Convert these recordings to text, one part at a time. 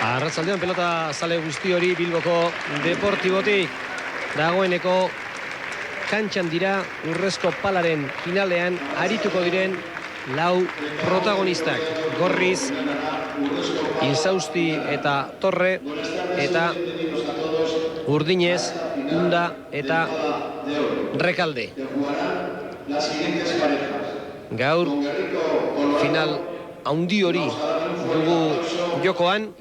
Arratsaldean pelota zale guzti hori Bilboko Deportibotik. Dagoeneko kantxan dira Urrezko Palaren finalean arituko diren lau protagonistak. Gorriz, Insausti eta Torre, eta Urdinez, Unda eta Rekalde. Gaur final handi hori dugu jokoan,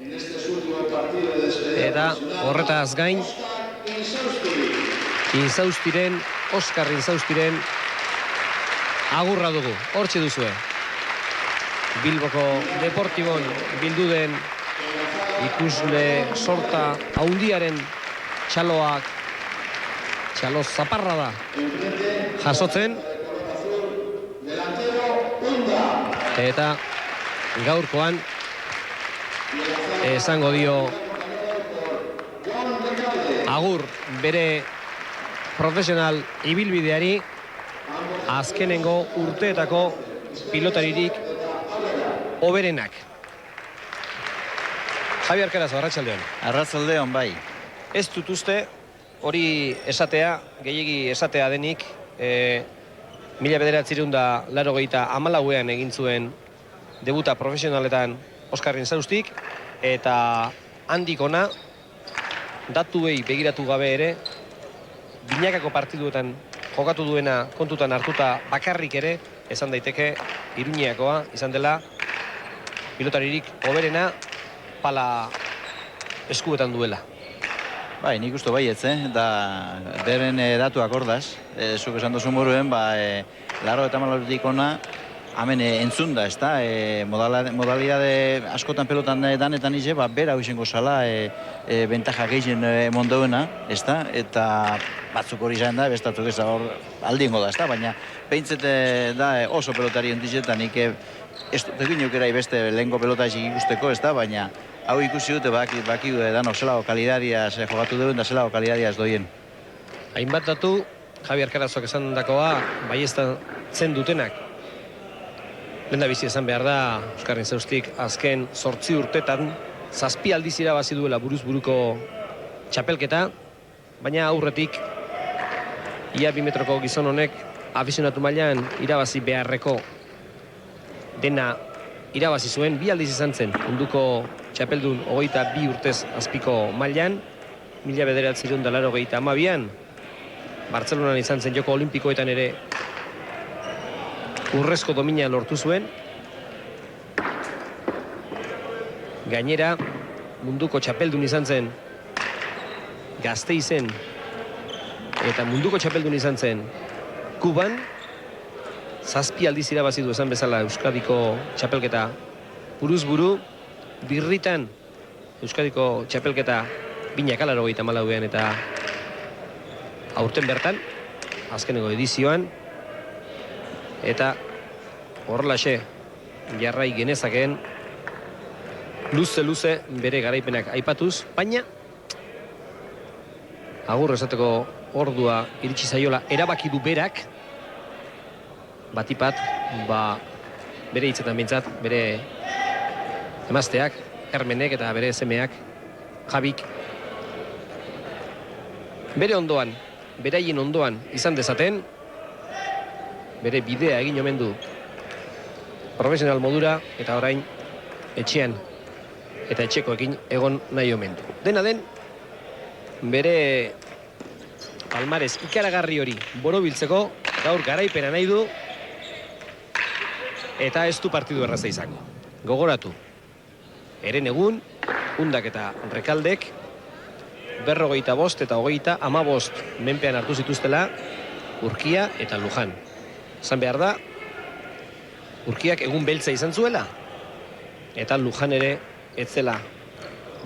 eta horretaz gain Oskar Insaustiren agurra dugu. Hortxe duzue. Bilboko Deportibon bildu den ikusle sorta handiaren txalo zaparra da jasotzen, eta gaurkoan esango dio agur bere profesional ibilbideari, azkenengo urteetako pilotaririk hoberenak. Javi Arkarazo, arratsaldeon. Arratsaldeon, bai. Ez dut uste hori esatea, gehiegi esatea denik, 1984ean egin zuen debuta profesionaletan Oskar Insaustik, eta handik ona, datuei begiratu gabe ere, binakako partiduetan jokatu duena kontutan hartuta bakarrik ere, esan daiteke Iruñeakoa izan dela pilotaririk hoberena pala eskuetan duela. Bai, nik uste baietz, da beren datuak ordaz, zuk esan dozu moruen, 84 ona, hemen entzunda, ez da, modalidade askotan pelotan danetan ize, bera hoizengo zala bentaja gehien mondauena, ez da, eta batzuk hori izan da, bestatzuk ez da hor aldiengo da, ez da, baina behintzet da oso pelotari ontizetan, nik ez dut egin aukera beste lehenko pelota esik ikusteko, ez da, baina hau ikusi dute baki danok zelako kalidariaz jokatu duen da zelako kalidariaz doien. Hainbat datu, Javi Arkarazok esan dakoa, baieztatzen dutenak. Lehendabizi esan behar da, Oskar Insaustik azken 8 urtetan, 7 aldiz irabazi duela buruz buruko txapelketa, baina aurretik, ia 2 metroko gizon honek afizionatu mailan irabazi beharreko dena irabazi zuen, 2 aldiz izan zen, munduko txapeldun 22 urtez azpiko mailan, 1982an, Bartzelonan izan zen joko olimpikoetan ere urrezko domina lortu zuen. Gainera, munduko txapeldun izan zen Gasteizen, eta munduko txapeldun izan zen Kuban. 7 aldiz irabazi du esan bezala Euskadiko txapelketa buruz buru. Birritan Euskadiko txapelketa 1984an, eta aurten bertan, azkeneko edizioan, eta horrelaxe jarrai genezakeen luze bere garaipenak aipatuz, baina agur esateko ordua iritsi zaiola erabaki du berak, batipat, bere hitzetan bintzat, bere emazteak, Hermenek eta bere semeak, Jabik, bere ondoan, beraien ondoan izan dezaten, bere bidea egin omen du profesional modura, eta orain etxean eta etxekoekin egon nahi omen du. Dena den, bere palmarez ikaragarri hori borobiltzeko gaur garaipena nahi du, eta ez du partidu erraza izango. Gogoratu, eren egun, Undak eta Rekaldek 45 eta 35 menpean hartu zituztela Urkia eta Lujan. Zan behar da, Urkiak egun beltza izan zuela, eta Lujan ere etzela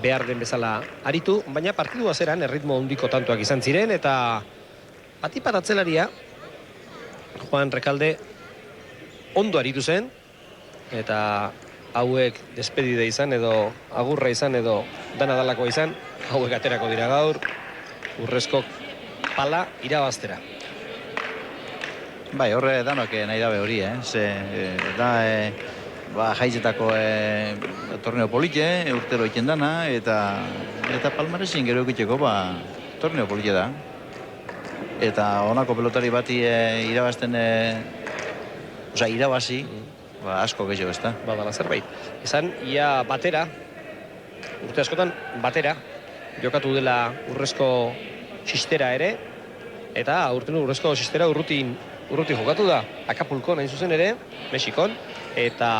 behar den bezala aritu, baina partidu azeran erritmo handiko tantoak izan ziren, eta batipat atzelaria Juan Rekalde ondo aritu zen, eta hauek despedide izan edo agurra izan edo dana dalako izan, hauek aterako dira gaur Urrezko Pala irabaztera. Bai, horre danok nahi dabe hori, da jaizetako torneo polite, urtero iten dana, eta palmaresin gero egiteko torneo polite da. Eta honako pelotari bati irabazten, irabazi, asko gehiago ez da. Badala zerbait. Esan, ia batera, urte askotan batera, jokatu dela urrezko xistera ere, eta urten urrezko xistera urruti jokatu da. Acapulcon hain zuzen ere, Mexikon, eta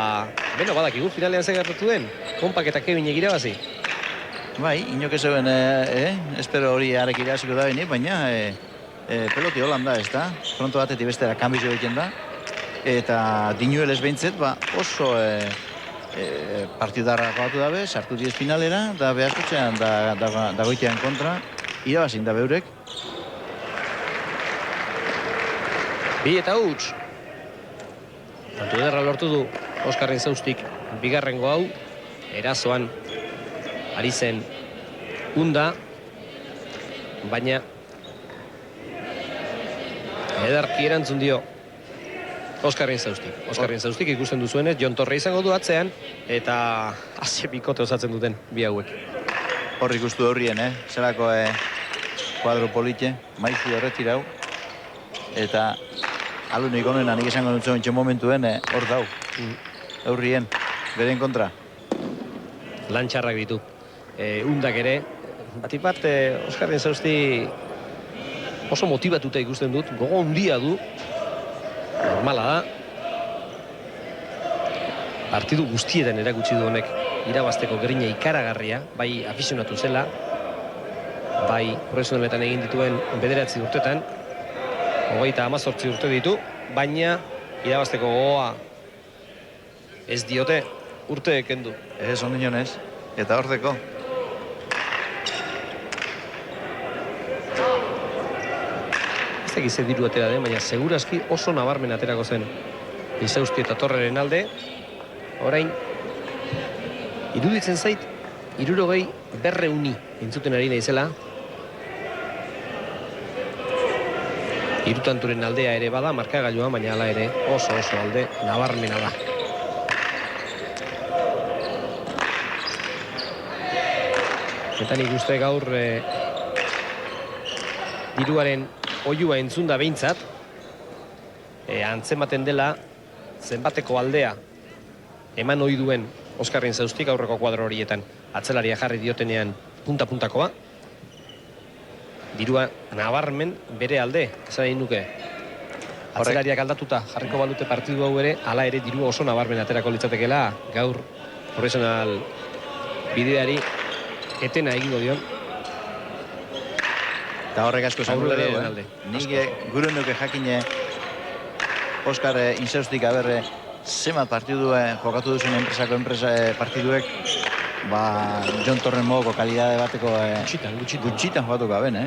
beno badakigu finalean ze gertatu den, Konpak eta Kevin irabazi. Bai, inok ez zeuen, espero hori arek irabaziko da beni, baina peloti holan da, ez da? Pronto batetik bestera kanbizio egiten da, eta dinuelez behintzet, oso partidarra jokatu dabe, sartu diez finalera, da behazkotxean, da goitean kontra, irabazin da beurek. Bi eta huts. Tantu ederra lortu du Oskarren Zaustik bigarrengo hau, erazoan ari zen Unda, baina ederki erantzun dio Oskarren Zaustik. Oskarren Zaustik ikusten duzuenez, Jon Torre izango du atzean, eta haze bikote osatzen duten bi hauek. Horri ikustu horrien, zelako kuadro polite, maizu erretirau, eta alunik onena nik esango dut zontxe momentuen hor dau, aurrien, beren kontra. Lantxarrak ditu. Undak ere, batipat Oskarren Zausti oso motibatuta ikusten dut, gogo handia du, normala da. Partidu guztietan erakutsi du honek irabazteko grina ikaragarria, bai afizionatu zela, bai profesionaletan egin dituen 9 urtetan, 38 urte ditu, baina irabazteko gogoa ez diote urte kendu. Ez ondinonez, eta hordeko. Ez dakiz ze diru atera den, baina segurazki oso nabarmen aterako zen Izausti eta Torreren alde. Orain, iruditzen zait, 200 entzuten ari naizela. Hirutanturen aldea ere bada, markagailua, baina hala ere oso alde nabarmena da. Eta nik uste gaur diruaren oiua entzunda behintzat, antzematen dela zenbateko aldea eman ohi duen Oskarren Zaustik aurreko kuadro horietan. Atzelaria jarri diotenean punta-puntakoa. Dirua nabarmen bere alde, esan egin nuke. Atzelariak aldatuta jarriko balute partidu hau ere, hala ere dirua oso nabarmen aterako litzatekela gaur profesional bideari etena egingo dion. Eta horrek asko esan gure dugu, nik gure nuke jakine Oskar Inzaustik aberre zemat partidu jokatu duzen enpresako partiduek, Jon Torren modoko kalidade bateko gutxitan jokatu gaben,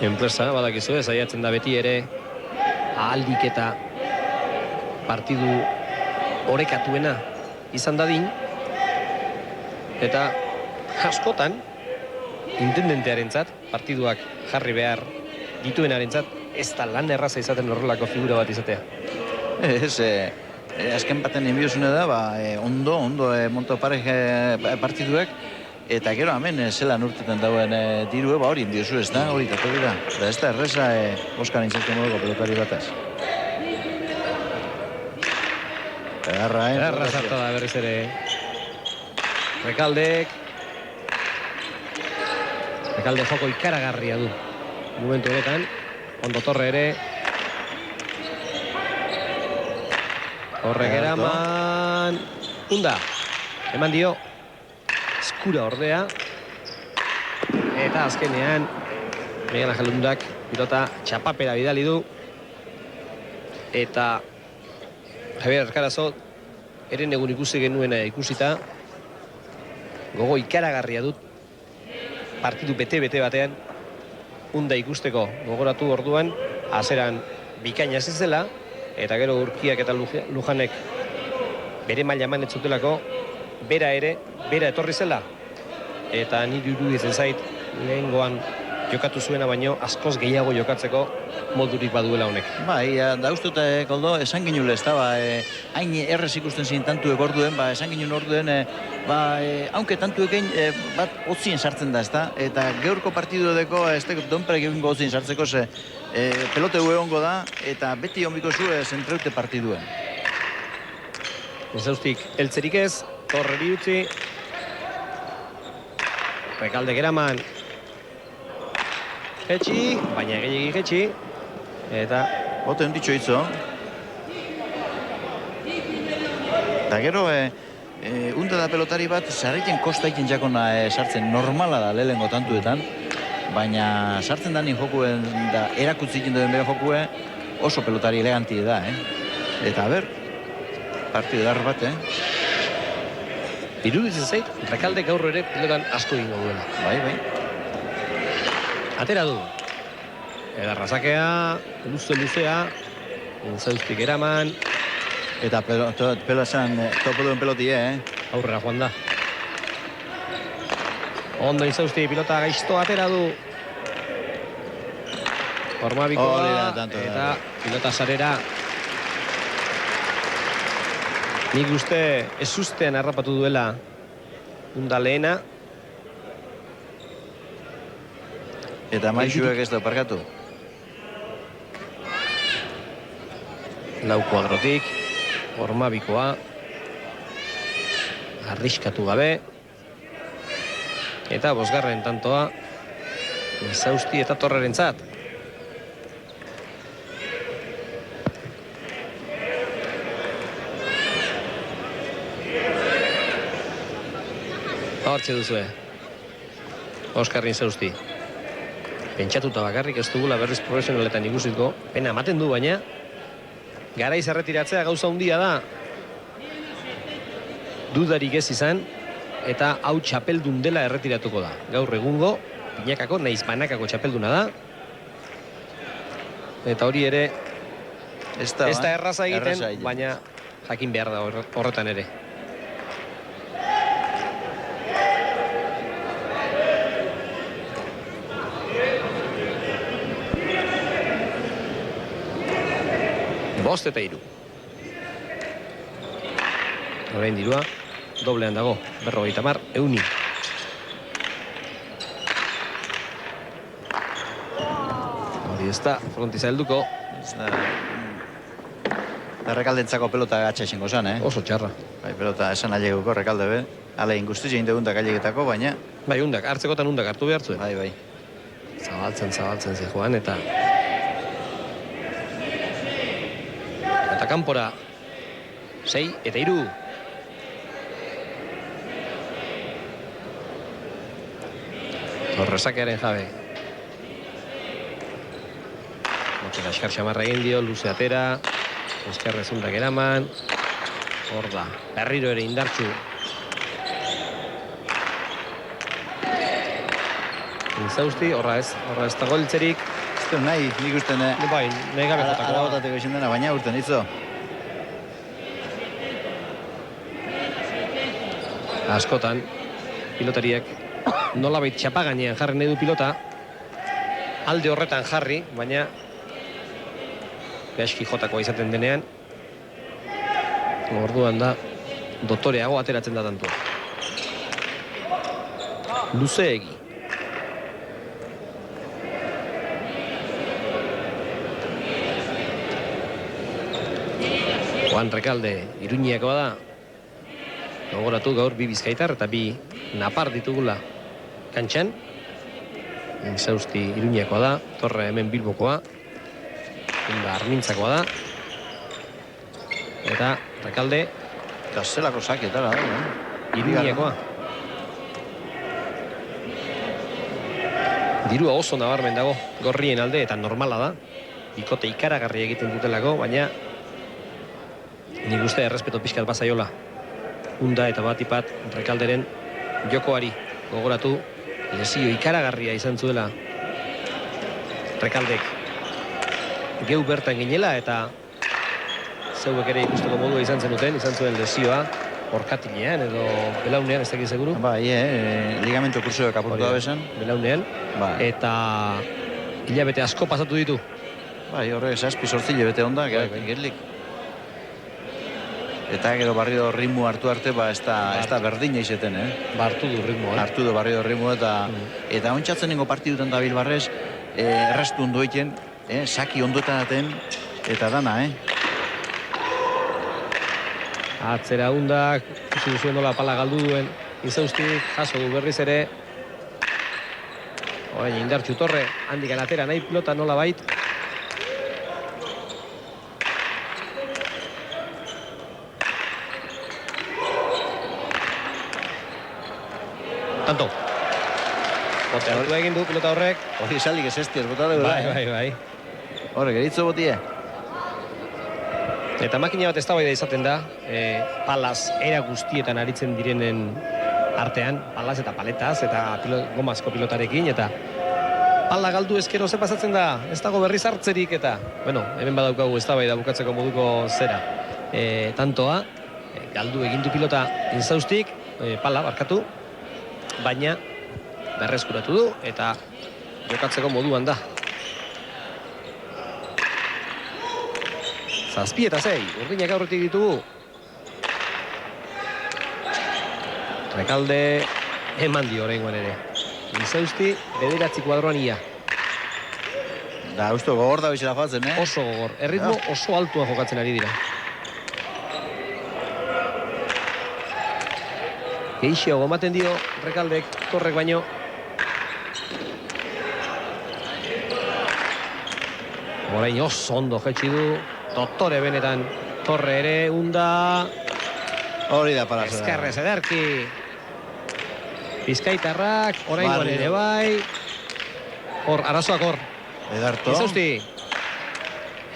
Enpresa, badakizu, saiatzen da beti ere ahaldik eta partidu orekatuena izan dadin, eta askotan intendentearentzat partiduak jarri behar dituenarentzat ez da lan erraza izaten horrelako figura bat izatea. Ez, azken baten enbiozune da, ondo monto pare partiduek, eta gero hemen zelan urtetan dauen dirue, hori enbiozu ez da, hori tatori da. Da ez da erreza Oskar Inzaustik modoko pelotari bataz. Erra zarta da berriz ere. Rekalde joko ikaragarria du momentu honetan. Ondo Torre ere. Horrek eraman. Unda. Eman dio. Eskura ordea. Eta azkenean Miguel Angel Undak pilota txapapera bidali du. Eta Javier Arcarazo eren egun ikusi genuena ikusita. Gogo ikaragarria dut. Partidu bete batean Unda ikusteko gogoratu orduan azeran bikaina zela, eta gero Urkiak eta Lujanek bere maila eman ez zutelako, bera etorri zela, eta niri iruditzen zait lehengoan jokatu zuena baino askoz gehiago jokatzeko modurik baduela honek. Bai, da ustut, Koldo, esan ginule, ez da, hain errez ikusten ziren tantuek orduen, esan ginen orduen, haunke tantuekin bat otzien sartzen da, ez da, eta geurko partidu edeko, ez da, donperek egingo otzien sartzeko, pelote egongo da, eta beti onbiko zu zentreute partiduen. Inzaustik eltzerik ez, Torreri utzi. Rekalde geraman. Jetxi, baina gehiagik jetxi. Eta bote onditxo hitzo. Eta gero, unta da pelotari bat, sarriten kosta ikin jakona sartzen normala da lehengo tantuetan, baina sartzen da jokuen da erakutzi ikin duen bere jokue oso pelotari eleganti da, Eta, partidu dar bat, iruditzen zait, Rekalde gaur ere pilotan asko egingo duela. Bai. Atera du. Edarrazakea, luzea, Inzaustik eraman. Eta pelotan topo duen peloti, Aurrera joan da. Ondo Inzausti pilota gaizto atera du. Formabikoa eta pilota sarera. Nik uste ez ustean harrapatu duela unda lehena. Eta maixuek ez da parkatu. Lau kuadrotik, Formabikoa. Arriskatu gabe. Eta bosgarren tantoa Inzausti eta Torrerentzat. Hortxe duzue. Oskar Inzausti. Pentsatuta bakarrik ez dugula berriz profesionaletan ikusiko. Pena ematen du baina. Garaiz erretiratzea gauza handia da. Dudarik ez izan. Eta hau txapeldun dela erretiratuko da. Gaur egungo, pinakako, naiz banakako txapelduna da. Eta hori ere, ez da erraza egiten, baina jakin behar da horretan ere. Bost eta 3. Orain dirua, doblean dago, 50 euni. Hori ez da, frontiza helduko. Rekaldentzako pelota gatsa esango zan, Oso txarra. Bai, pelota esan ailegoko Rekalde be. Ale ingustiz egin degundak ailegetako, baina... Bai, hartzekotan undak hartu behar zuen. Bai. Zabaltzen zijoan, eta kanpora 6 eta 3. Torresakearen jabe. Motxera eskar xamarra egin dio, luze atera. Eskerrez undak eraman. Hor da, berriro ere indartxu. Inzausti, horra ez dago eltzerik. Nahi, nik usten, bai, nahi gabe jotakoa. Arabotateko izan dena, baina urten hitzo. Askotan, pilotariek nolabait txapa gainean jarri nahi du pilota. Alde horretan jarri, baina behaski jotakoa izaten denean. Orduan da, dotoreago ateratzen da tantua. Luzeegi. Juan Rekalde Iruñeakoa da. Gogoratu gaur 2 bizkaitar eta 2 napar ditugula kantxan. Inzausti Iruñeakoa da. Torre hemen Bilbokoa. Unda Armintzakoa da. Eta Rekalde Zelako saketara da, Iruñeakoa. Dirua oso nabarmen dago gorrien alde eta normala da. Bikote ikaragarri egiten dutelako, baina nik uste errespeto pixkat bazaiola. Unda eta batipat Rekalderen jokoari. Gogoratu, lesio ikaragarria izan zuela Rekaldek. Geu bertan ginela eta zeuek ere ikusteko modua izan zuen lesioa. orkatilean edo belaunean, ez dakit seguru. Bai, ligamento kursioak apurtu da bezan. Belaunean. Bai. Eta hilabete asko pasatu ditu. Bai, horrek 7-8 hilabete onda, gerlik. Eta gero Barrio ritmo hartu arte, ez da berdina izeten, Hartu du ritmo, Hartu du Barrio ritmo eta ontsatzen nengo partidutan da Bilbarrez, errastu ondo egiten, saki ondoetan aten, eta dana, Atzera hundak, ikusi duzuen nola pala galdu duen, Inzaustik, jaso du berriz ere. Orain indartxu Torre, handik atera nahi pilota nola bait. Tanto. Bote hartu egin du pilota horrek. Hori esalik ez estiaz, bota dugu. Bai. Horrek, eritzo botie. Eta makina bat eztabaida izaten da, palaz era guztietan aritzen direnen artean, palaz eta paletaz eta gomazko pilotarekin, eta pala galdu ezkero ze pasatzen da, ez dago berriz hartzerik, eta, bueno, hemen badaukagu eztabaida bukatzeko moduko zera. Tantoa, galdu egindu pilota Inzaustik, pala barkatu, baina berreskuratu du, eta jokatzeko moduan da. 7 eta 6, urdinak aurretik ditugu. Rekalde eman dio oraingoan ere. Inzausti, 9 kuadroan ia. Da, usto, gogor da bizela joatzen, Oso gogor, erritmo oso altua jokatzen ari dira. Geixio gomaten dio Rekaldek, Torrek baino. Orain oso ondo jetxi du. Doktore benetan, Torre ere, unda. Hori da palazera. Ezkerrez ederki. Bizkaitarrak, oraingoan ere bai. Hor, arazoak hor. Edarto. Inzausti.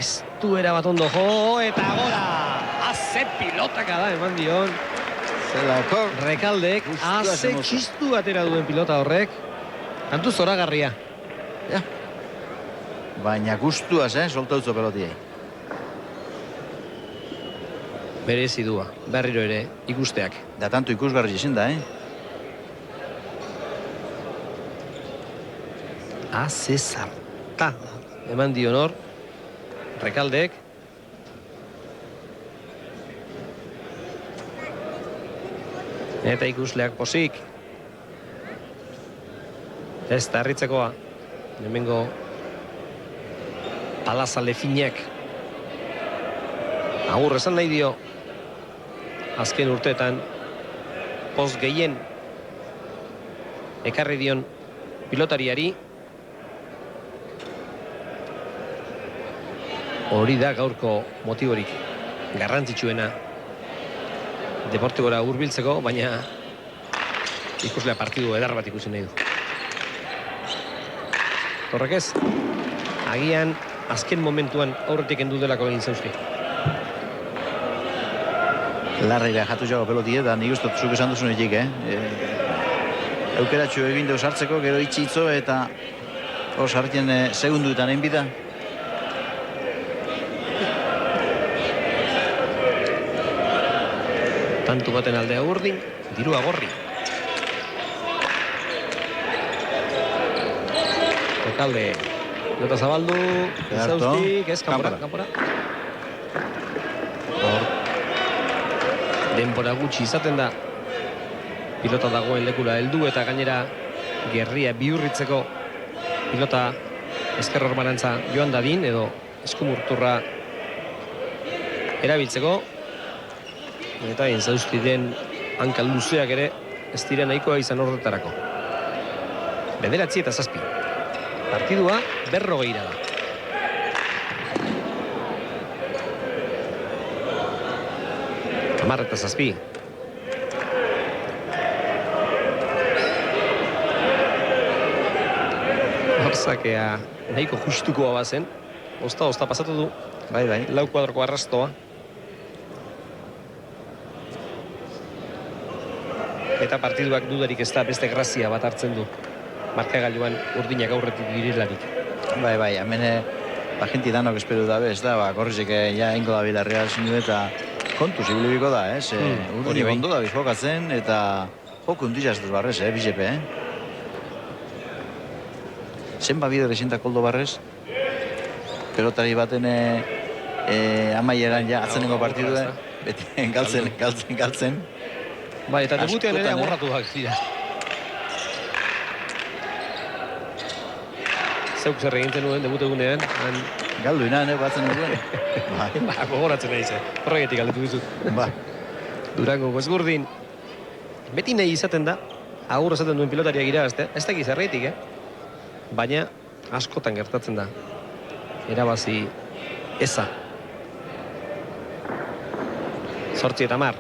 Ez du erabat ondo jo, eta gora. Aze pilotaka da, eman dion. Zelako. Rekaldek, aze txistu atera duen pilota horrek. Kantu zoragarria. Ja. Baina gustuaz, soltautzo pelotiei. Berezi dua, berriro ere ikusteak. Da tanto ikusgarri ezin da, Aze zarta. Eman dion hor. Rekaldek. Eta ikusleak posik. Ez da harritzekoa. Hemengo palazale finak. Agur esan nahi dio. Azken urteetan post gehien ekarri dion pilotariari. Hori da gaurko motiborik garrantzitsuena Deportibora hurbiltzeko, baina ikuslea partidu edar bat ikusi nahi du. Horrek ez, agian azken momentuan aurretik endu delako Inzausti. Larreira jatu jago pelotie, da nik uste zuk esan duzun egik, Eukeratxo egin deus hartzeko, gero itxitzo eta hor sartzen segunduetan egin bida. Tantu baten aldea urdin, dirua gorri. Rekalde, jota zabaldu, Inzaustik, ez, kanpora. Denbora gutxi izaten da. Pilota dagoen lekura heldu eta gainera gerria bihurritzeko pilota ezker hormarantza joan dadin edo eskumurturra erabiltzeko. Eta Inzausti den hankal luzeak ere ez dira nahikoa izan horretarako. 9 eta 7. Partidua 40 da. Hamar eta 7. Horzakea nahiko justukoa bazen. Osta pasatu du. Bai. Lau kuadroko arrastoa. Eta partiduak dudarik ez da beste grazia bat hartzen du. Markagailuan urdinak aurretik direlarik. Bai, hemen jenti danok espero dabe, ez da, korrizek ja ingo da Bilarreal sinu eta kontu zibilibiko da, ez? Hori bai. Ondo da bizkokatzen, eta joko undizaz duz barrez, bizepe, Zenba bider esinta koldo barrez, pelotari baten amaieran ja atzenengo partidu, beti galtzen. Bai, eta debutean ere Askotan, amorratuak dira. Zeuk zer egintzen nuen debut egunean, Galdu ina, batzen nuen. gogoratzen nahi ze. Horregetik galdetu dizut. Ba. Durango Gozgurdin. Beti nahi izaten da, agur esaten duen pilotariak irabaztea. Ez dakiz zerreitik, baina askotan gertatzen da. Erabazi eza. 8-10.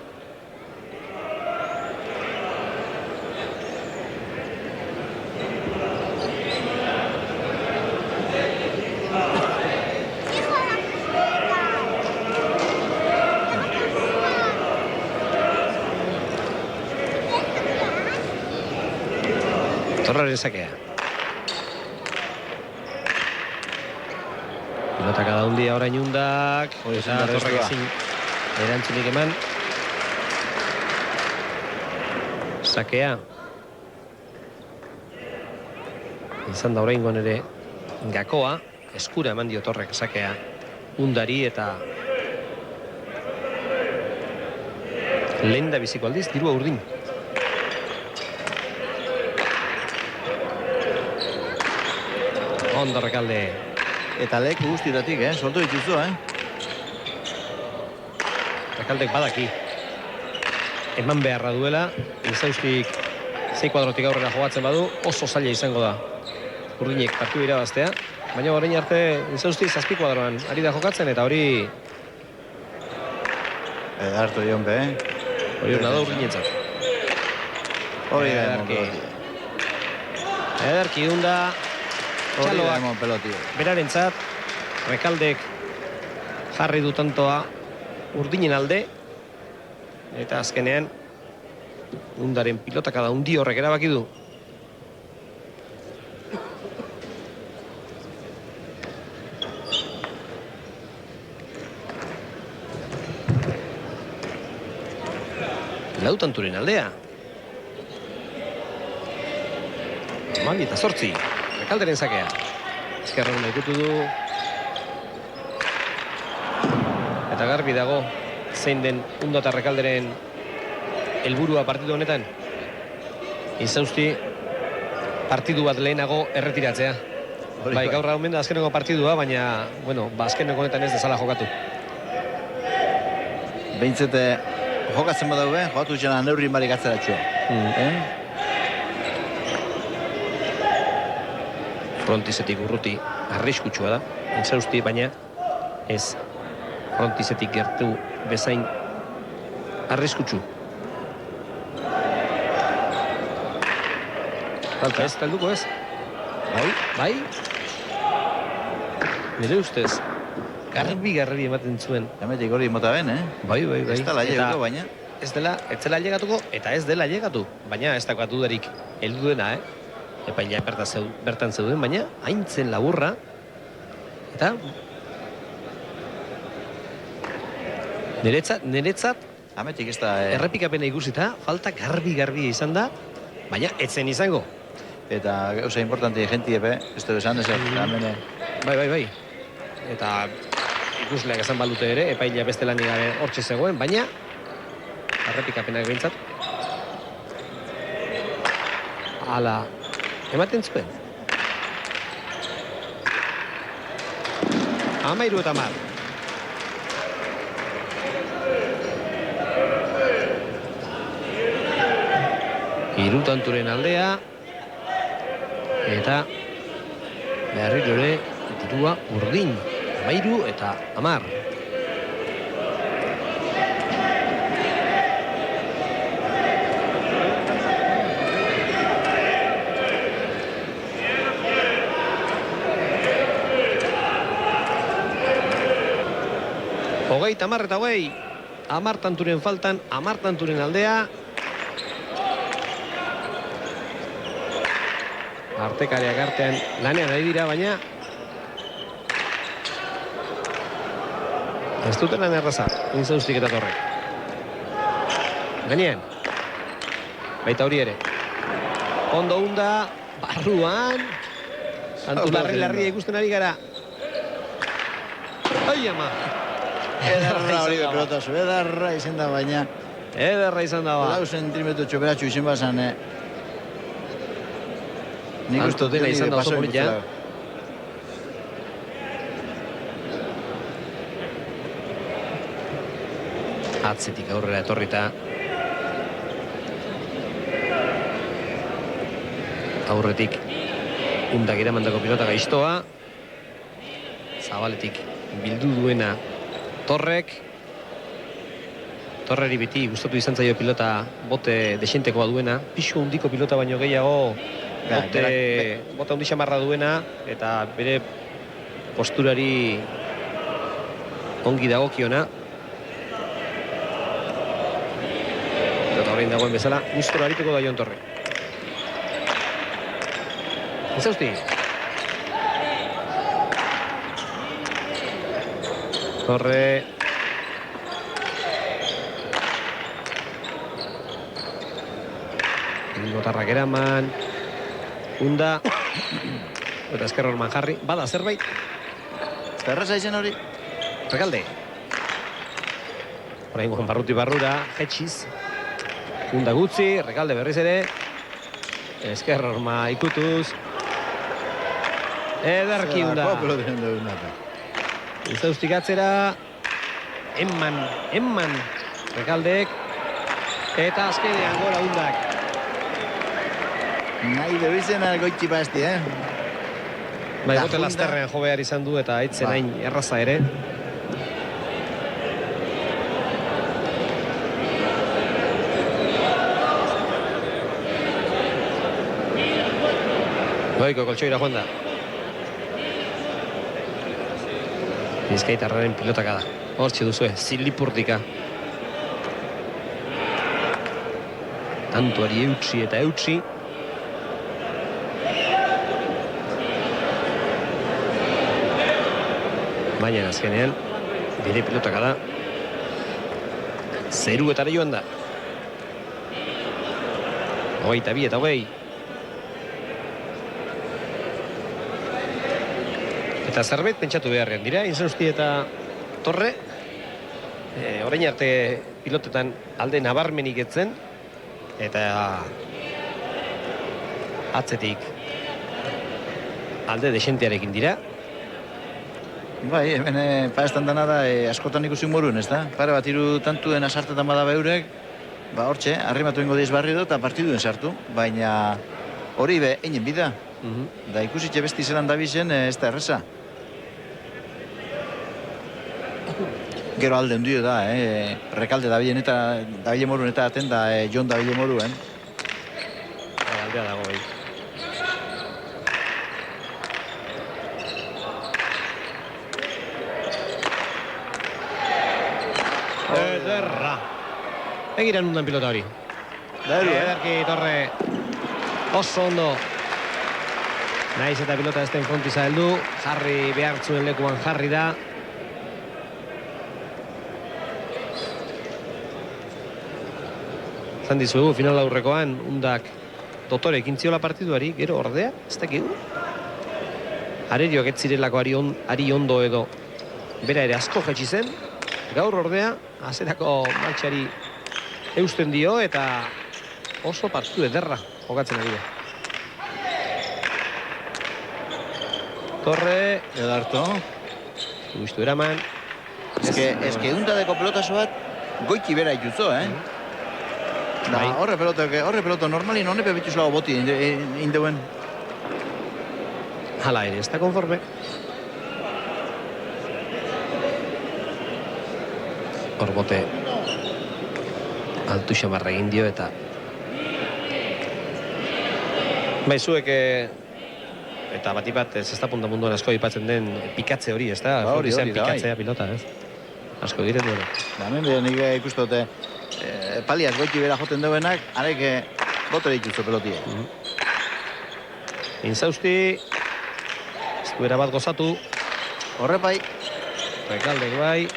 Torraren sakea. Pilota cada un día orain undak. Eta Torrek ezin erantzunik eman. Sakea. Izan da oraingoan ere Gakoa. Eskura eman dio Torrek sakea. Undari eta lehen da biziko aldiz, dirua urdin. Ondo Rekalde. Eta leku guztietatik, soltu dituzu, Rekaldek badaki. Eman beharra duela, Inzaustik 6 kuadrotik aurrera jogatzen badu, oso zaila izango da. Urdinek partidu irabaztea, baina orain arte Inzaustik 7 kuadroan ari da jokatzen, eta hori... Hartu dion be, Hori hona da urdinentzat. Hori da, Ederki dunda, txaloak pelotio. berarentzat, Rekaldek jarri du tantoa urdinen alde, eta azkenean Undaren pilotakada undi horrek erabaki du. Lau tanturen aldea. 12-8. Rekalderen sakea. Ezkerra hona ikutu du. Eta garbi dago zein den Unda eta Rekalderen helburua partidu honetan. Inzausti partidu bat lehenago erretiratzea. Bai, gaur omen da azkeneko partidua, baina, bueno, azkeneko honetan ez dezala jokatu. Behintzete jokatzen badau jokatu txena neurri marik atzeratxo. Frontizetik urruti arriskutsua da, Inzausti, baina ez frontizetik gertu bezain arriskutsu. Falta ez, talduko ez? Bai? Nire ustez, garbi ematen zuen. Hemetik hori mota ben, Bai. Ez dela llegatuko, baina. Ez zela llegatuko, eta ez dela llegatu. Baina ez dagoat dudarik heldu dena, Epailea bertan zeuden, baina haintzen laburra. Eta niretzat Hemetik ez da... errepikapena ikusita, falta garbi izan da, baina etzen izango. Eta gauza importante jentie, ez du esan, ez hemen... Bai. Eta ikusleak esan balute ere, epailea beste lanik gabe hortxe zegoen, baina errepikapenak behintzat. Hala, ematen zuen. 13-10. Hiru tanturen aldea. Eta berriro ere dirua urdin. 13-10. Hogei, tamar eta hogei. 10 tanturen faltan, 10 tanturen aldea. Artekariak artean lanean ari dira, baina ez duten lan erraza, Inzaustik eta Torrek. Gainean. Baita hori ere. Ondo unda, barruan. Santu larri ikusten ari gara. Ai ama. Ederra hori pelotazu, ederra izan da baina. Ederra izan da ba. Lau zentimetro txoperatxu izan bazan. Anto dena izan da oso polita. Atzetik aurrera etorrita. Aurretik undak eramandako pilota gaiztoa. Zabaletik bildu duena Torrek. Torreri beti gustatu izan zaio pilota bote desentekoa duena. Pixu hundiko pilota baino gehiago bote hundi xamarra duena. Eta bere posturari ongi dagokiona. Eta horrein dagoen bezala, gustora arituko da Jon Torre. Ezausti. Torre. Notarrak eraman. Unda. Eta ezker horman jarri. Bada zerbait. Zerraza izan hori. Rekalde. Horain goen barruti barrura. Jetxiz. Unda gutzi. Rekalde berriz ere. Ezker horma ikutuz. Ederki unda. Izaustik atzera. Emman. Rekaldek. Eta azkenean gora undak. Nahi bebizen goitxi basti, Bai, bote lasterrean jo behar izan du eta aitzen hain erraza ere. Goiko koltsoira joan da. Bizkaitarraren pilotaka da. Hortxe duzue, Zilipurdika. Tantuari eutsi eta eutsi. Baina azkenean, bere pilotaka da. Zeruetara joan da. 22 eta 20. Eta zerbait pentsatu beharrean dira, Inzausti eta Torre. Orain arte pilotetan alde nabarmenik etzen. Eta atzetik alde desentearekin dira. Bai, hemen paestan dana da askotan ikusi moruen, ez da? Pare bat hiru tantuen asartetan bada beurek, ba hortxe, arrimatu ingo diez barri eta partiduen sartu, baina hori be, einen bida. Da ikusitxe besti zelan dabizen ez da erreza. Gero alde hundio da, Rekalde Dabile moruen eta aten da Jon Dabile moruen. Aldea dago bai. Ederra. Egiran undan pilota hori. Ederki Torre. Oso ondo. Naiz eta pilota ezten Fontiza heldu. Jarri behar zuen lekuan jarri da. Zan dizuegu final aurrekoan undak Dotore ekin ziola partiduari, gero ordea, ez dakigu. Arerioak ez zirelako ari ondo edo bera ere asko jetxi zen. Gaur ordea, azerako martxari eusten dio eta oso partidu ederra jokatzen ari da. Torre. Edarto. Guztu eraman. Ezke undadeko pelotazo bat goiti bera ituzo, Da, horre pelota normalin honepe bituzlago boti indeuen. Hala ere, ez da konforme. Hor bote altu xamarra egin dio eta bai zuek eta bati bat ez da punta munduan asko ipatzen den pikatze hori, ez da? Hori pikatzea pilota, ez? Asko egiten duena. Hemen bide nik ikustote paliaz goiti bera joten duenak, arek botere ikustu pelotie. Inzausti, ez duera bat gozatu. Horre bai. Rekaldek bai.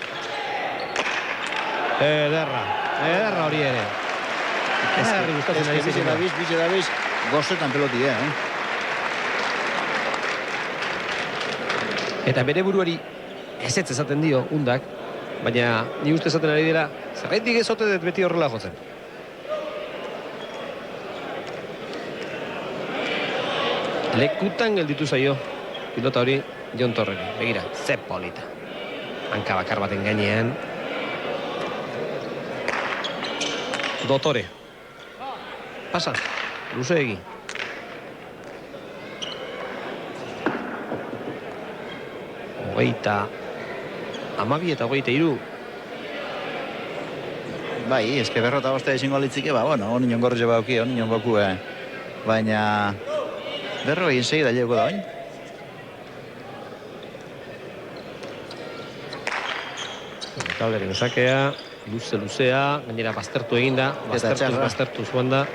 Ederra hori ere. ikaragarri gustatzen ari Bize da biz, gozetan pelotia, Eta bere buruari ezetz esaten dio Undak, baina ni uste esaten ari dira, zerraitik ez ote dut beti horrela jotzen. Lekutan gelditu zaio pilota hori Jon Torreri. Begira, ze polita. Hanka bakar baten gainean. Dotore. Pasa, luzeegi. Hogeita amabi eta hogeita iru. Bai, eske berrota boste ezingo litzike, bueno, honi gorri bauki, honi boku, baina berro egin segida lego da, oin? Kalderen sakea, luzea, gainera baztertu eginda, baztertu zuen da.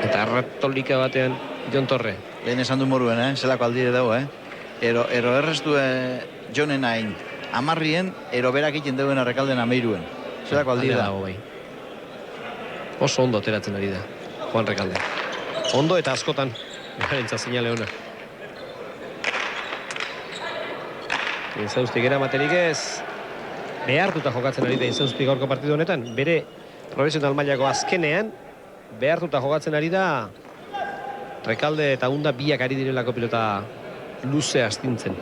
Eta erratolika batean Jon Torre. Lehen esan du moruen, zelako aldire dago, Ero erreztu Jonen hain amarrien, ero berak iten deuen Rekalden ameiruen. Zelako aldire dago, bai. Oso ondo ateratzen ari da, Juan Rekalde. Ondo eta askotan, garentza zinale hona. Inzaustik eramaterik ez, behartuta jokatzen ari da Inzaustik gaurko partidu honetan. Bere profesional mailako azkenean, behartuta jokatzen ari da Rekalde eta Unda biak ari direlako pilota luze astintzen.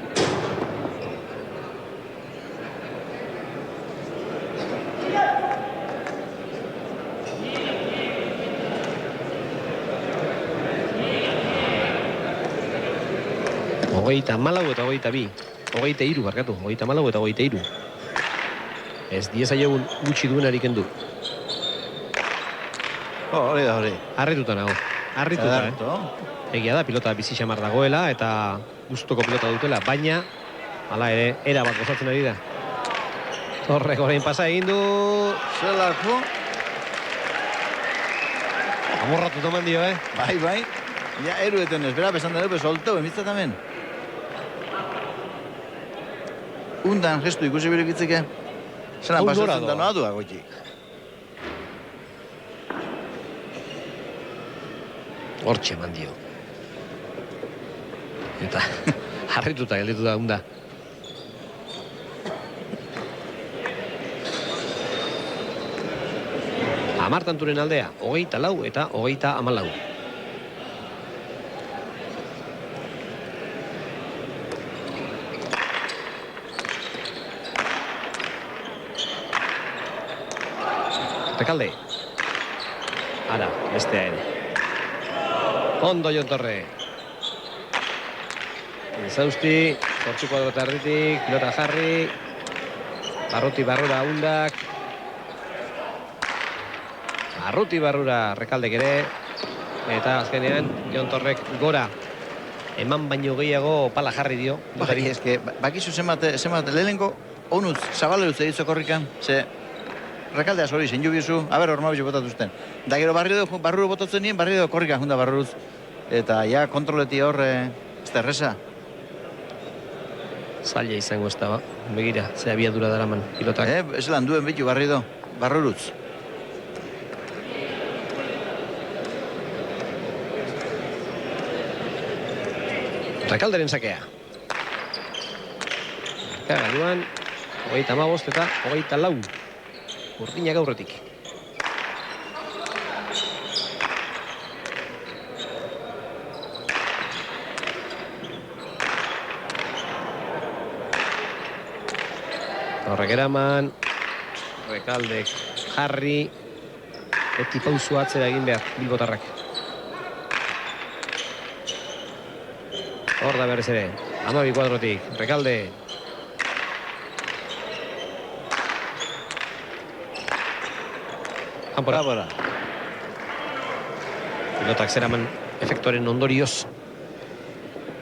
Hogeita malau eta hogeita bi. Hogeita iru, barkatu. Hogeita malau eta hogeita iru. Ez diezaiogun gutxi duenarik endu. Hori da, hori. Arrituta nago. Arrituta, Egia da, pilota bizi xamar dagoela eta gustoko pilota dutela, baina hala ere, era bat gozatzen ari da. Torrek orain pasa egin du. Zelako. Amorratu toman dio, Bai. Ja, erueten ez, bera, pesan dara, solteu, emitzatamen. Undan gestu ikusi berekitzeke. Zeran pasatzen da noa duak, gotxik. Hortxe eman dio. Eta harrituta gelditu da Unda. Amartanturen aldea, hogeita lau eta hogeita amalau. Rekalde. Ara, bestea ere. Ondo Jon Torre. Inzausti, zortzi kuadro eta erditik, pilota jarri. Barruti barrura Undak. Barruti barrura Rekaldek ere. Eta azkenean Jon Torrek gora. Eman baino gehiago pala jarri dio. Bai, eske, bakizu zenbat lehenko onutz, zabalerutze ditzo korrikan, ze Rekalde askori zen jubizu, hormabizu botatuzten. Da gero barruro botatzen nien, barriro korrikan junda barruruz. Eta ja kontroleti hor, ez da erresa. Zaila izango ez da, begira, ze abiadura daraman pilotak. Ez lan duen bitu barruruz. Rekalderen sakea. Gailuan, hogeita amabost eta hogeita lau. Urdinak aurretik. Horrek eraman, Rekaldek jarri, eti pausu atzera egin behar, bilbotarrak. Hor da berriz ere, 12 kuadrotik, Rekalde. Kanpora. Pilotak zeraman efektoren ondorioz.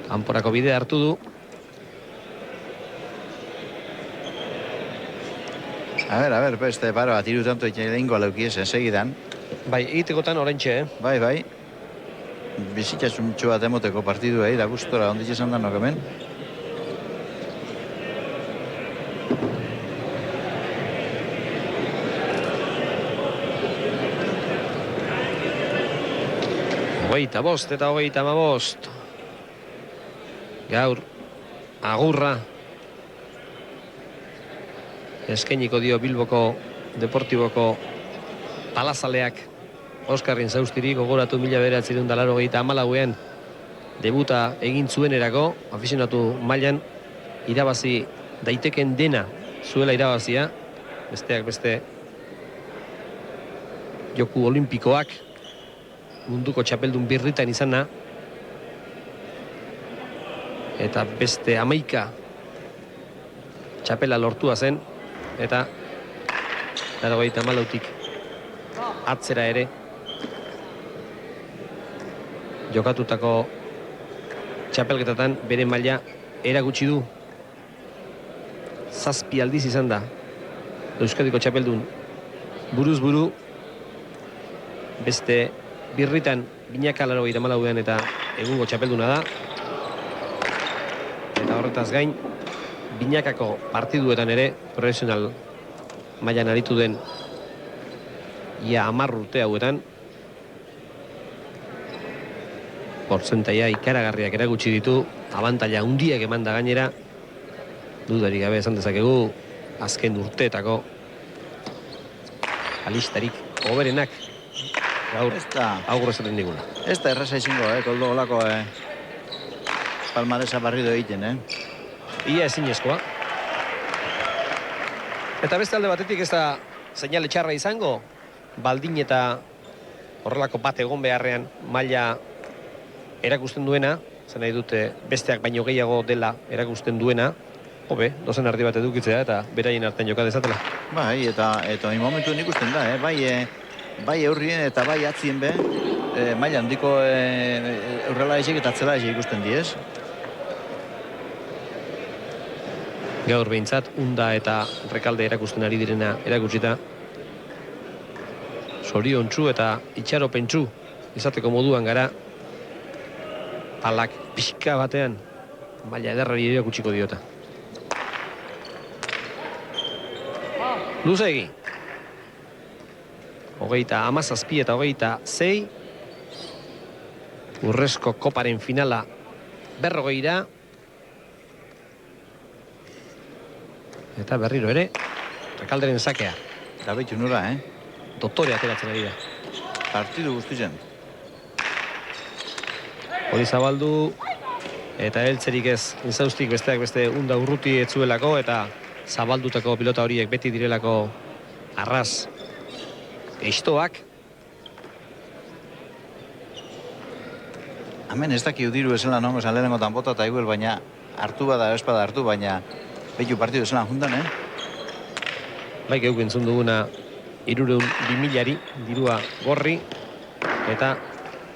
Kanporako bide hartu du. A ver, beste paro bat iru tanto itxailein leukies, segidan. Bai, egitekotan oraintxe, Bai. Bizitasuntxo bat emoteko partidu, da gustora, onditxe esan da nokemen. 25 eta 35. Gaur, agurra eskainiko dio Bilboko Deportiboko palazaleak Oskar Insaustiri. Gogoratu 1984ean debuta egin zuenerako, afizionatu mailan irabazi daiteken dena zuela irabazia, besteak beste joku olimpikoak, munduko txapeldun birritan izana, eta beste 11 txapela lortua zen, eta 84tik atzera ere jokatutako txapelketatan bere maila erakutsi du. 7 aldiz izan da Euskadiko txapeldun buruz buru, beste birritan Binaka 84ean eta egungo txapelduna da. Eta horretaz gain, Binakako partiduetan ere profesional mailan aritu den ia 10 urte hauetan portzentaia ikaragarriak erakutsi ditu, abantaila handiak eman da gainera, dudarik gabe esan dezakegu azken urteetako alistarik hoberenak gaur agur esaten digula. Ez da erraza izango, koldo golako palmaresa barrido egiten, Ia ezinezkoa. Eta beste alde batetik ez da seinale txarra izango, baldin eta horrelako bat egon beharrean maila erakusten duena, zen nahi dute besteak baino gehiago dela erakusten duena, hobe, dozen ardi bat edukitzea eta beraien artean joka dezatela. Bai, eta momentu ikusten da, bai eurrien eta bai atzien be, maila handiko eurrela esik eta atzela esik ikusten di, ez? Gaur behintzat, Unda eta Rekalde erakusten ari direna erakutsita, zoriontsu eta itxaropentsu izateko moduan gara, palak pixka batean maila ederrari erakutsiko diota. Luzegi. 37 eta 26. Urrezko koparen finala 40. Eta berriro ere, Rekalderen sakea. Gabeitu nura, Dottore ateratzen ari da. Partidu guztizen. Hori zabaldu, eta heltzerik ez, Insaustik besteak beste Unda urruti etzuelako, eta zabaldutako pilota horiek beti direlako arras eistoak. Hemen ez daki udiru esela nongo esan lehenengotan bota eta iguel, baina hartu bada, espada hartu, baina behitu partidu esela juntan, Bai, geuk entzun duguna 300.000 dirua gorri, eta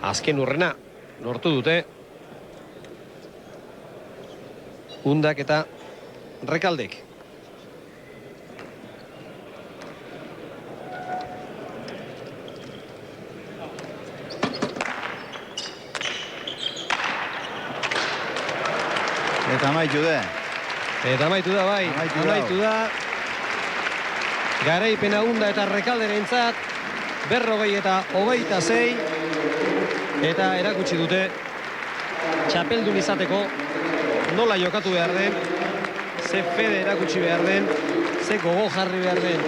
azken urrena lortu dute Undak eta Rekaldek. Eta amaitu de. Eta amaitu da, bai. Amaitu da. Garaipena Unda eta Rekalderentzat 40 eta 26. Eta erakutsi dute txapeldun izateko nola jokatu behar den, ze fede erakutsi behar den, ze gogo jarri behar den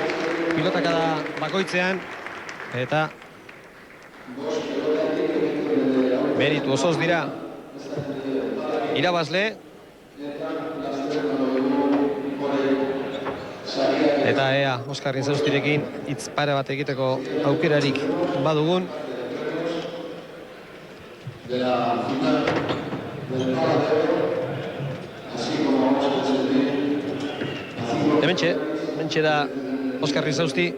pilotakada bakoitzean, eta meritu osoz dira irabazle. Eta ea, Oskar Insaustirekin hitz pare bat egiteko aukerarik badugun. Hementxe da Oskar Insausti.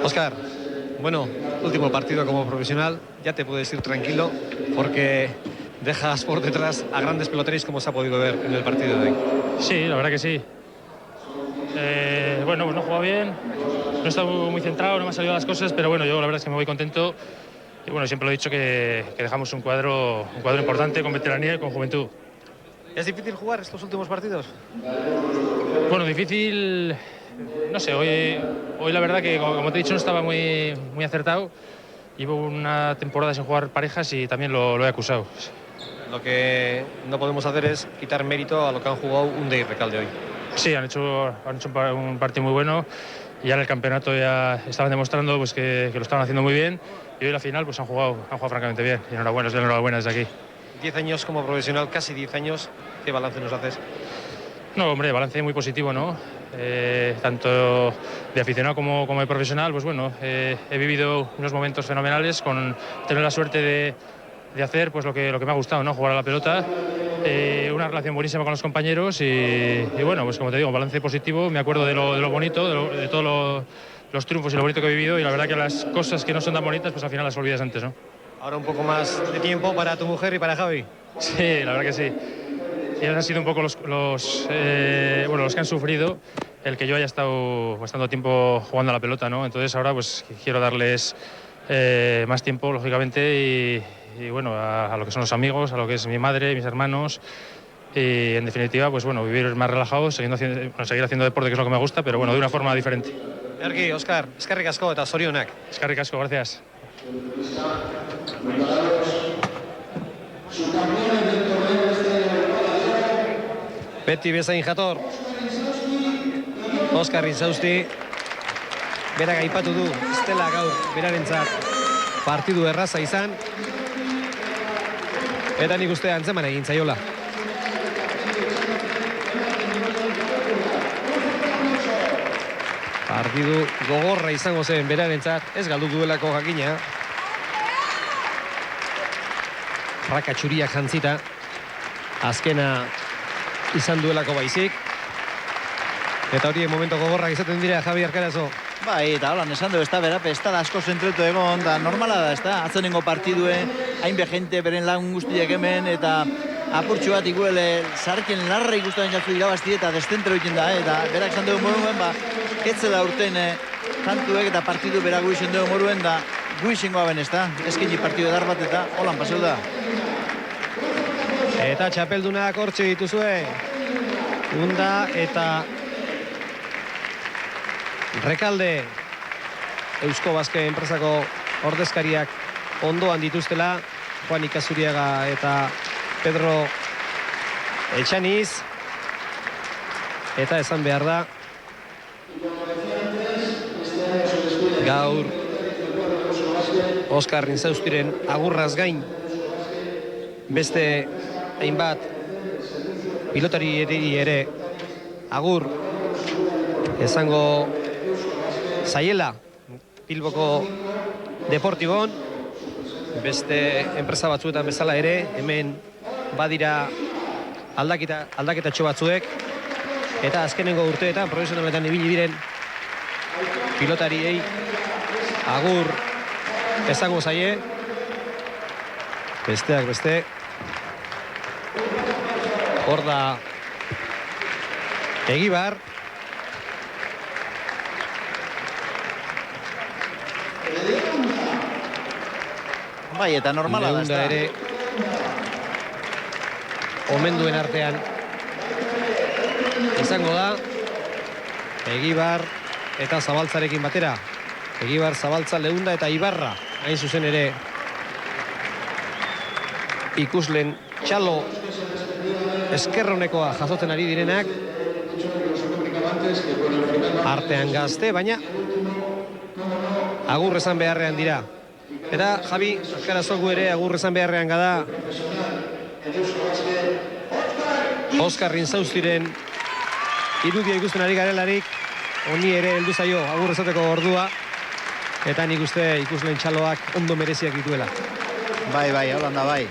Oskar, bueno, último partido como profesional, ya te puedes ir tranquilo porque dejas por detrás a grandes peloteris como se ha podido ver en el partido de hoy. Sí, la verdad que sí. Bueno, pues no he jugado bien, no he estado muy centrado, no me han salido las cosas, pero bueno, yo la verdad es que me voy contento Y bueno, siempre lo he dicho que dejamos un cuadro importante con veteranía y con juventud. ¿Es difícil jugar estos últimos partidos? Bueno, difícil, no sé, hoy la verdad que como te he dicho no estaba muy acertado. Llevo una temporada sin jugar parejas y también lo he acusado. Lo que no podemos hacer es quitar mérito a lo que han jugado Unde y Recalde hoy. Sí, han hecho un partido muy bueno y ya en el campeonato ya estaban demostrando pues, que lo estaban haciendo muy bien y hoy en la final pues han jugado francamente bien. Y enhorabuena desde aquí. 10 años como profesional, casi 10 años, ¿qué balance nos haces? No, hombre, balance muy positivo, ¿no? Tanto de aficionado como de profesional, pues bueno, he vivido unos momentos fenomenales con tener la suerte de hacer pues lo que me ha gustado, ¿no? Jugar a la pelota, una relación buenísima con los compañeros y bueno, pues como te digo, balance positivo, me acuerdo de lo bonito, de todos los triunfos y lo bonito que he vivido y la verdad que las cosas que no son tan bonitas, pues al final las olvidas antes, ¿no? Ahora un poco más de tiempo para tu mujer y para Javi. Sí, la verdad que sí. Y han sido un poco los que han sufrido el que yo haya estado bastante tiempo jugando a la pelota, ¿no? Entonces ahora pues quiero darles más tiempo, lógicamente, y bueno, a lo que son los amigos, a lo que es mi madre, mis hermanos, y en definitiva, pues bueno, vivir más relajado, seguir haciendo deporte, que es lo que me gusta, pero bueno, de una forma diferente. Erki, Oskar, eskerrik asko eta zorionak. Eskerrik asko, gracias. Beti bezain jator. Oskar Inzausti berak aipatu du, ez dela gaur berarentzat partidu erraza izan. Eta nik uste antzeman egin zaiola. Partidu gogorra izango zen berarentzat, ez galdu duelako jakina. Raka txuriak jantzita, azkena izan duelako baizik. Eta hori momento gogorrak izaten dira, Javi Arkarazo. Bai, eta holan esan du, ez da berape, ez da asko zentretu egon, da normala da, ez da, atzenengo partiduen, hainbe jente beren lagun guztiak hemen, eta apurtxu bat iguele, zarken larra ikusten jatzu irabazti eta destentero egiten da, eta berak esan dugu moruen, etzela urten kantuek eta partidu berak guizen dugu moruen, da guizengoa ben, ez da, eskeni partidu edar bat eta holan paseu da. Eta txapeldunak hortxe dituzue, Unda eta Rekalde, Eusko Baske enpresako ordezkariak ondoan dituztela, Juan Ikazuriaga eta Pedro Etxaniz. Eta esan behar da, gaur Oskar Inzaustiren agurraz gain, beste hainbat pilotari ere agur esango zaiela Bilboko Deportibon, beste enpresa batzuetan bezala ere, hemen badira aldaketatxo batzuek, eta azkenengo urteetan profesionaletan ibili diren pilotariei agur esango zaie, besteak beste, hor da Egibar, Bai, eta normala da, ez da. ere omenduen artean izango da Egibar eta Zabaltzarekin batera. Egibar, Zabaltza, Leunda eta Ibarra, hain zuzen ere ikuslen txalo eskerronekoa jasotzen ari direnak, artean Gazte, baina agur esan beharrean dira. Eta Javi Arkarazogu ere agur esan beharrean gada Oskar Inzaustiren irudia ikusten ari garelarik, honi ere heldu zaio agur esateko ordua, eta nik uste ikuslen txaloak ondo mereziak dituela. Bai, holanda bai.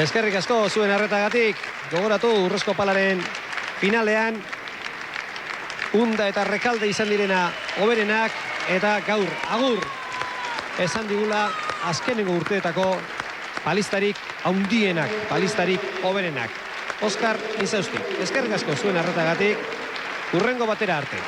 Eskerrik asko zuen arretagatik, gogoratu Urrezko Palaren finalean Unda eta Rekalde izan direna hoberenak, eta gaur agur esan digula azkenengo urteetako balistarik haundienak, balistarik hoberenak. Oskar Inzausti, eskerrik asko zuen arretagatik, hurrengo batera arte.